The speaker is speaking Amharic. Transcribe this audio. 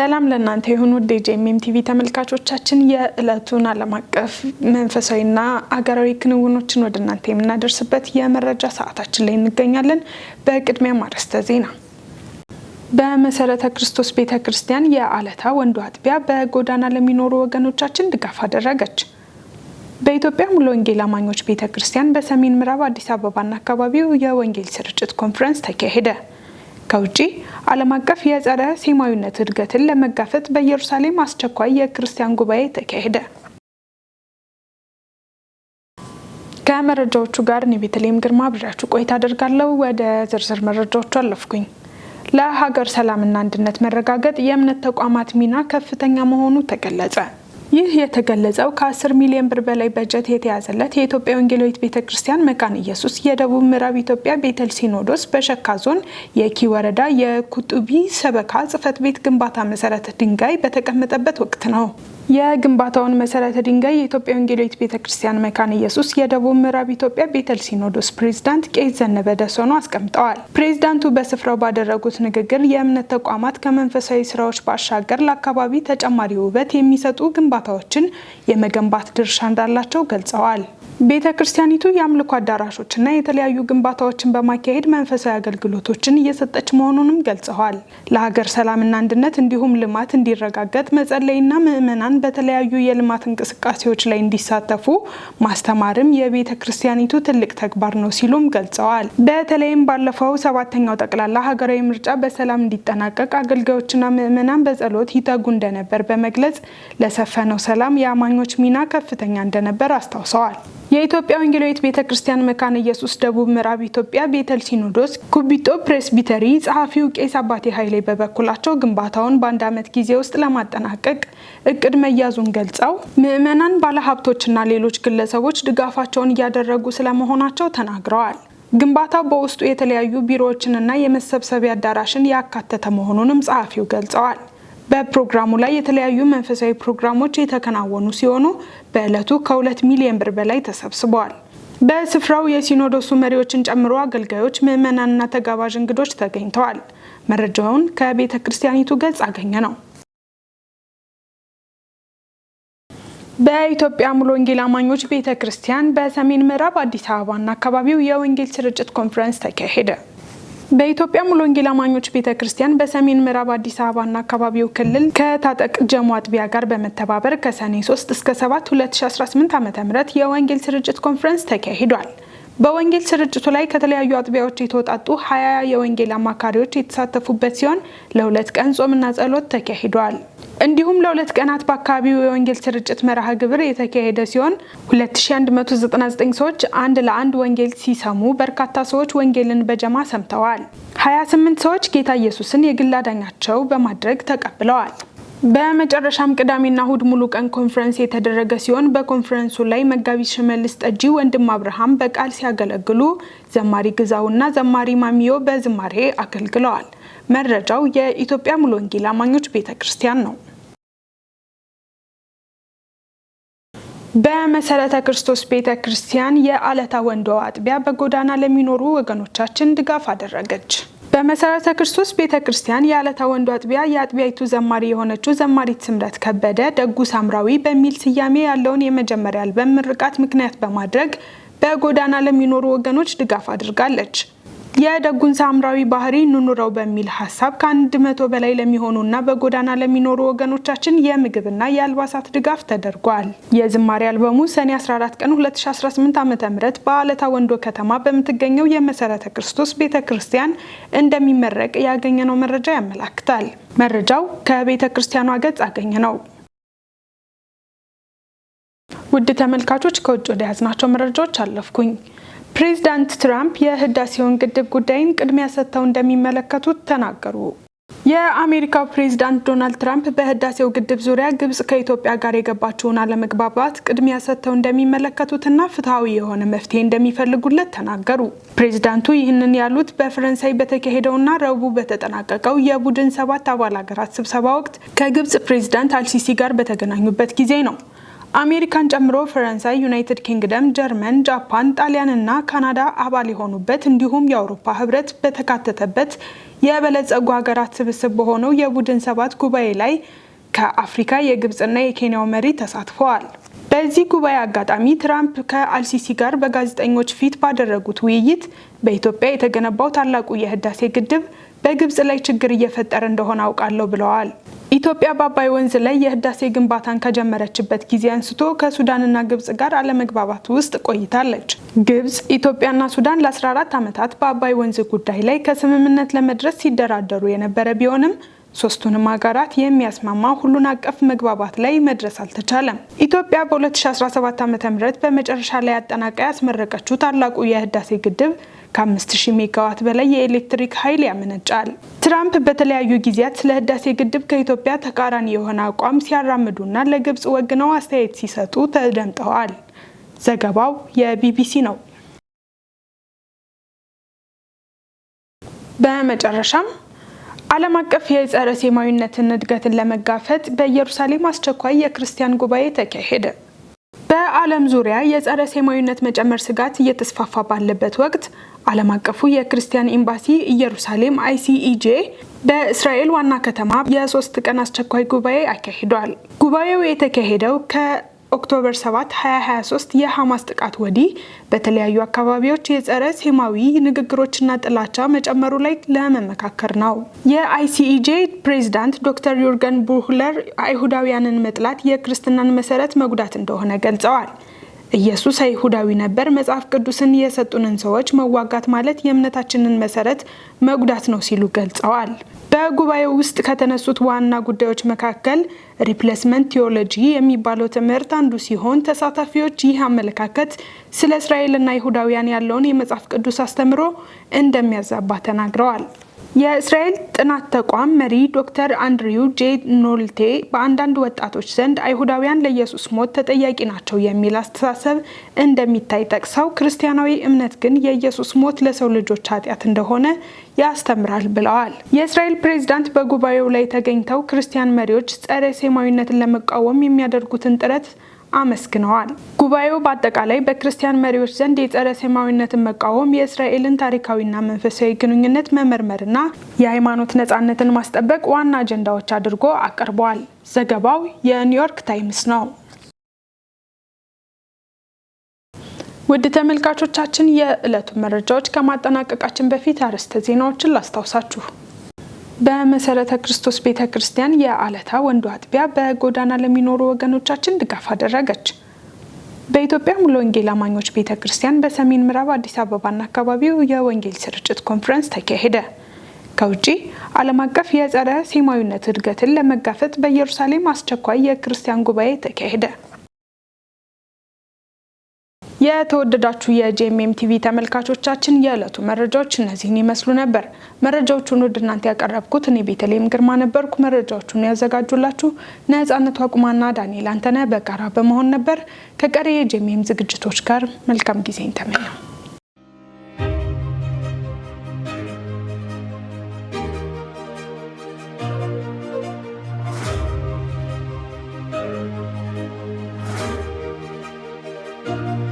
ሰላም ለእናንተ ይሁን ውድ የጄኤምኤም ቲቪ ተመልካቾቻችን የዕለቱን ዓለም አቀፍ መንፈሳዊና አገራዊ ክንውኖችን ወደ እናንተ የምናደርስበት የመረጃ ሰዓታችን ላይ እንገኛለን። በቅድሚያ ማርዕስተ ዜና። በመሰረተ ክርስቶስ ቤተክርስቲያን የአለታ ወንዶ አጥቢያ በጎዳና ለሚኖሩ ወገኖቻችን ድጋፍ አደረገች። በኢትዮጵያ ሙሉ ወንጌል አማኞች ቤተክርስቲያን በሰሜን ምዕራብ አዲስ አበባና አካባቢው የወንጌል ስርጭት ኮንፈረንስ ተካሄደ። ከውጪ ዓለም አቀፍ የጸረ ሴማዊነት እድገትን ለመጋፈጥ በኢየሩሳሌም አስቸኳይ የክርስቲያን ጉባኤ ተካሄደ። ከመረጃዎቹ ጋር እኔ ቤተልሔም ግርማ አብሬያችሁ ቆይታ አደርጋለሁ። ወደ ዝርዝር መረጃዎቹ አለፍኩኝ። ለሀገር ሰላምና አንድነት መረጋገጥ የእምነት ተቋማት ሚና ከፍተኛ መሆኑ ተገለጸ። ይህ የተገለጸው ከ10 ሚሊዮን ብር በላይ በጀት የተያዘለት የኢትዮጵያ ወንጌላዊት ቤተክርስቲያን መካነ ኢየሱስ የደቡብ ምዕራብ ኢትዮጵያ ቤተል ሲኖዶስ በሸካ ዞን የኪ ወረዳ የኩጡቢ ሰበካ ጽሕፈት ቤት ግንባታ መሰረተ ድንጋይ በተቀመጠበት ወቅት ነው። የግንባታውን መሰረተ ድንጋይ የኢትዮጵያ ወንጌላዊት ቤተክርስቲያን መካነ ኢየሱስ የደቡብ ምዕራብ ኢትዮጵያ ቤተል ሲኖዶስ ፕሬዝዳንት ቄስ ዘነበ ደሶኖ አስቀምጠዋል። ፕሬዝዳንቱ በስፍራው ባደረጉት ንግግር የእምነት ተቋማት ከመንፈሳዊ ስራዎች ባሻገር ለአካባቢ ተጨማሪ ውበት የሚሰጡ ግንባታዎችን የመገንባት ድርሻ እንዳላቸው ገልጸዋል። ቤተክርስቲያኒቱ የአምልኮ አዳራሾችና የተለያዩ ግንባታዎችን በማካሄድ መንፈሳዊ አገልግሎቶችን እየሰጠች መሆኑንም ገልጸዋል። ለሀገር ሰላምና አንድነት እንዲሁም ልማት እንዲረጋገጥ መጸለይና ምዕመናን በተለያዩ የልማት እንቅስቃሴዎች ላይ እንዲሳተፉ ማስተማርም የቤተክርስቲያኒቱ ትልቅ ተግባር ነው ሲሉም ገልጸዋል። በተለይም ባለፈው 7ኛው ጠቅላላ ሀገራዊ ምርጫ በሰላም እንዲጠናቀቅ አገልጋዮችና ምዕመናን በጸሎት ይተጉ እንደነበር በመግለጽ ለሰፈነው ሰላም የአማኞች ሚና ከፍተኛ እንደነበር አስታውሰዋል። የኢትዮጵያ ወንጌላዊት ቤተክርስቲያን መካነ ኢየሱስ ደቡብ ምዕራብ ኢትዮጵያ ቤተል ሲኖዶስ ኩቢጦ ፕሬስቢተሪ ጸሐፊው ቄስ አባቴ ኃይሌ በበኩላቸው ግንባታውን በአንድ ዓመት ጊዜ ውስጥ ለማጠናቀቅ እቅድ መያዙን ገልጸው ምዕመናን፣ ባለሀብቶችና ሌሎች ግለሰቦች ድጋፋቸውን እያደረጉ ስለመሆናቸው ተናግረዋል። ግንባታው በውስጡ የተለያዩ ቢሮዎችንና የመሰብሰቢያ አዳራሽን ያካተተ መሆኑንም ጸሐፊው ገልጸዋል። በፕሮግራሙ ላይ የተለያዩ መንፈሳዊ ፕሮግራሞች የተከናወኑ ሲሆኑ በዕለቱ ከ2 ሚሊዮን ብር በላይ ተሰብስበዋል። በስፍራው የሲኖዶሱ መሪዎችን ጨምሮ አገልጋዮች፣ ምዕመናንና ተጋባዥ እንግዶች ተገኝተዋል። መረጃውን ከቤተ ክርስቲያኒቱ ገጽ አገኘ ነው። በኢትዮጵያ ሙሉ ወንጌል አማኞች ቤተክርስቲያን በሰሜን ምዕራብ አዲስ አበባና አካባቢው የወንጌል ስርጭት ኮንፈረንስ ተካሄደ። በኢትዮጵያ ሙሉ ወንጌል አማኞች ቤተክርስቲያን በሰሜን ምዕራብ አዲስ አበባና አካባቢው ክልል ከታጠቅ ጀሞ አጥቢያ ጋር በመተባበር ከሰኔ 3 እስከ 7 2018 ዓ.ም የወንጌል ስርጭት ኮንፈረንስ ተካሂዷል። በወንጌል ስርጭቱ ላይ ከተለያዩ አጥቢያዎች የተወጣጡ 20 የወንጌል አማካሪዎች የተሳተፉበት ሲሆን ለ2 ቀን ጾምና ጸሎት ተካሂዷል። እንዲሁም ለ2 ቀናት በአካባቢው የወንጌል ስርጭት መርሃ ግብር የተካሄደ ሲሆን 2199 ሰዎች አንድ ለአንድ ወንጌል ሲሰሙ በርካታ ሰዎች ወንጌልን በጀማ ሰምተዋል። 28 ሰዎች ጌታ ኢየሱስን የግል አዳኛቸው በማድረግ ተቀብለዋል። በመጨረሻም ቅዳሜና እሁድ ሙሉ ቀን ኮንፈረንስ የተደረገ ሲሆን በኮንፈረንሱ ላይ መጋቢ ሽመልስ ጠጂ፣ ወንድም አብርሃም በቃል ሲያገለግሉ፣ ዘማሪ ግዛውና ዘማሪ ማሚዮ በዝማሬ አገልግለዋል። መረጃው የኢትዮጵያ ሙሉ ወንጌል አማኞች ቤተክርስቲያን ነው። በመሰረተ ክርስቶስ ቤተክርስቲያን የአለታ ወንዶ አጥቢያ በጎዳና ለሚኖሩ ወገኖቻችን ድጋፍ አደረገች። በመሰረተ ክርስቶስ ቤተክርስቲያን የአለታ ወንዶ አጥቢያ የአጥቢያይቱ ዘማሪ የሆነችው ዘማሪት ስምረት ከበደ ደጉ ሳምራዊ በሚል ስያሜ ያለውን የመጀመሪያ አልበም ምርቃት ምክንያት በማድረግ በጎዳና ለሚኖሩ ወገኖች ድጋፍ አድርጋለች። የደጉን ሳምራዊ ባህሪ ኑኑረው በሚል ሐሳብ ከ100 በላይ ለሚሆኑና በጎዳና ለሚኖሩ ወገኖቻችን የምግብና የአልባሳት ድጋፍ ተደርጓል። የዝማሬ አልበሙ ሰኔ 14 ቀን 2018 ዓ.ም በአለታ ወንዶ ከተማ በምትገኘው የመሰረተ ክርስቶስ ቤተክርስቲያን እንደሚመረቅ ያገኘነው መረጃ ያመላክታል። መረጃው ከቤተ ክርስቲያኗ ገጽ አገኘ ነው። ውድ ተመልካቾች ከውጭ ወደ ያዝናቸው መረጃዎች አለፍኩኝ። ፕሬዝዳንት ትራምፕ የህዳሴውን ግድብ ጉዳይን ቅድሚያ ሰጥተው እንደሚመለከቱት ተናገሩ። የአሜሪካው ፕሬዝዳንት ዶናልድ ትራምፕ በህዳሴው ግድብ ዙሪያ ግብጽ ከኢትዮጵያ ጋር የገባችውን አለመግባባት ቅድሚያ ሰጥተው እንደሚመለከቱትና ፍትሐዊ የሆነ መፍትሄ እንደሚፈልጉለት ተናገሩ። ፕሬዝዳንቱ ይህንን ያሉት በፈረንሳይ በተካሄደውና ረቡዕ በተጠናቀቀው የቡድን 7 አባል ሀገራት ስብሰባ ወቅት ከግብጽ ፕሬዝዳንት አልሲሲ ጋር በተገናኙበት ጊዜ ነው። አሜሪካን ጨምሮ ፈረንሳይ፣ ዩናይትድ ኪንግደም፣ ጀርመን፣ ጃፓን፣ ጣሊያን እና ካናዳ አባል የሆኑበት እንዲሁም የአውሮፓ ህብረት በተካተተበት የበለጸጉ ሀገራት ስብስብ በሆነው የቡድን 7 ጉባኤ ላይ ከአፍሪካ የግብጽና የኬንያው መሪ ተሳትፈዋል። በዚህ ጉባኤ አጋጣሚ ትራምፕ ከአልሲሲ ጋር በጋዜጠኞች ፊት ባደረጉት ውይይት በኢትዮጵያ የተገነባው ታላቁ የህዳሴ ግድብ በግብጽ ላይ ችግር እየፈጠረ እንደሆነ አውቃለሁ ብለዋል። ኢትዮጵያ በአባይ ወንዝ ላይ የህዳሴ ግንባታን ከጀመረችበት ጊዜ አንስቶ ከሱዳንና ግብጽ ጋር አለመግባባት ውስጥ ቆይታለች። ግብጽ፣ ኢትዮጵያና ሱዳን ለ14 ዓመታት በአባይ ወንዝ ጉዳይ ላይ ከስምምነት ለመድረስ ሲደራደሩ የነበረ ቢሆንም ሶስቱንም ሀገራት የሚያስማማ ሁሉን አቀፍ መግባባት ላይ መድረስ አልተቻለም። ኢትዮጵያ በ2017 ዓ.ም በመጨረሻ ላይ አጠናቃ ያስመረቀችው ታላቁ የህዳሴ ግድብ ከ5000 ሜጋዋት በላይ የኤሌክትሪክ ኃይል ያመነጫል። ትራምፕ በተለያዩ ጊዜያት ስለ ህዳሴ ግድብ ከኢትዮጵያ ተቃራኒ የሆነ አቋም ሲያራምዱና ለግብጽ ወግነው አስተያየት ሲሰጡ ተደምጠዋል። ዘገባው የቢቢሲ ነው። በመጨረሻም ዓለም አቀፍ የጸረ ሴማዊነትን እድገትን ለመጋፈጥ በኢየሩሳሌም አስቸኳይ የክርስቲያን ጉባኤ ተካሄደ። በዓለም ዙሪያ የጸረ ሴማዊነት መጨመር ስጋት እየተስፋፋ ባለበት ወቅት ዓለም አቀፉ የክርስቲያን ኤምባሲ ኢየሩሳሌም ICEJ በእስራኤል ዋና ከተማ የ3 ቀን አስቸኳይ ጉባኤ አካሂዷል። ጉባኤው የተካሄደው ከኦክቶበር 7 2023 የሐማስ ጥቃት ወዲህ በተለያዩ አካባቢዎች የጸረ ሴማዊ ንግግሮችና ጥላቻ መጨመሩ ላይ ለመመካከር ነው። የICEJ ፕሬዝዳንት ዶክተር ዩርገን ቡህለር አይሁዳውያንን መጥላት የክርስትናን መሰረት መጉዳት እንደሆነ ገልጸዋል። ኢየሱስ አይሁዳዊ ነበር፣ መጽሐፍ ቅዱስን የሰጡንን ሰዎች መዋጋት ማለት የእምነታችንን መሰረት መጉዳት ነው ሲሉ ገልጸዋል። በጉባኤው ውስጥ ከተነሱት ዋና ጉዳዮች መካከል ሪፕሌስመንት ቲዮሎጂ የሚባለው ትምህርት አንዱ ሲሆን ተሳታፊዎች ይህ አመለካከት ስለ እስራኤልና አይሁዳውያን ያለውን የመጽሐፍ ቅዱስ አስተምሮ እንደሚያዛባ ተናግረዋል። የእስራኤል ጥናት ተቋም መሪ ዶክተር አንድሪው ጄ ኖልቴ በአንዳንድ ወጣቶች ዘንድ አይሁዳውያን ለኢየሱስ ሞት ተጠያቂ ናቸው የሚል አስተሳሰብ እንደሚታይ ጠቅሰው ክርስቲያናዊ እምነት ግን የኢየሱስ ሞት ለሰው ልጆች ኃጢአት እንደሆነ ያስተምራል ብለዋል። የእስራኤል ፕሬዝዳንት በጉባኤው ላይ ተገኝተው ክርስቲያን መሪዎች ጸረ ሴማዊነትን ለመቃወም የሚያደርጉትን ጥረት አመስግነዋል። ጉባኤው በአጠቃላይ በክርስቲያን መሪዎች ዘንድ የጸረ ሴማዊነትን መቃወም፣ የእስራኤልን ታሪካዊና መንፈሳዊ ግንኙነት መመርመርና የሃይማኖት ነጻነትን ማስጠበቅ ዋና አጀንዳዎች አድርጎ አቅርበዋል። ዘገባው የኒውዮርክ ታይምስ ነው። ውድ ተመልካቾቻችን የዕለቱ መረጃዎች ከማጠናቀቃችን በፊት አርዕስተ ዜናዎችን ላስታውሳችሁ። በመሰረተ ክርስቶስ ቤተ ክርስቲያን የአለታ ወንዱ አጥቢያ በጎዳና ለሚኖሩ ወገኖቻችን ድጋፍ አደረገች። በኢትዮጵያ ሙሉ ወንጌል አማኞች ቤተ ክርስቲያን በሰሜን ምዕራብ አዲስ አበባና አካባቢው የወንጌል ስርጭት ኮንፈረንስ ተካሄደ። ከውጪ ዓለም አቀፍ የጸረ ሴማዊነት እድገትን ለመጋፈጥ በኢየሩሳሌም አስቸኳይ የክርስቲያን ጉባኤ ተካሄደ። የተወደዳችሁ የጄኤምኤም ቲቪ ተመልካቾቻችን የዕለቱ መረጃዎች እነዚህን ይመስሉ ነበር። መረጃዎቹን ወደ እናንተ ያቀረብኩት እኔ ቤተልሔም ግርማ ነበርኩ። መረጃዎቹን ያዘጋጁላችሁ ነጻነቱ አቁማና ዳንኤል አንተነህ በጋራ በመሆን ነበር። ከቀሪ የጄኤምኤም ዝግጅቶች ጋር መልካም ጊዜን ተመኘው።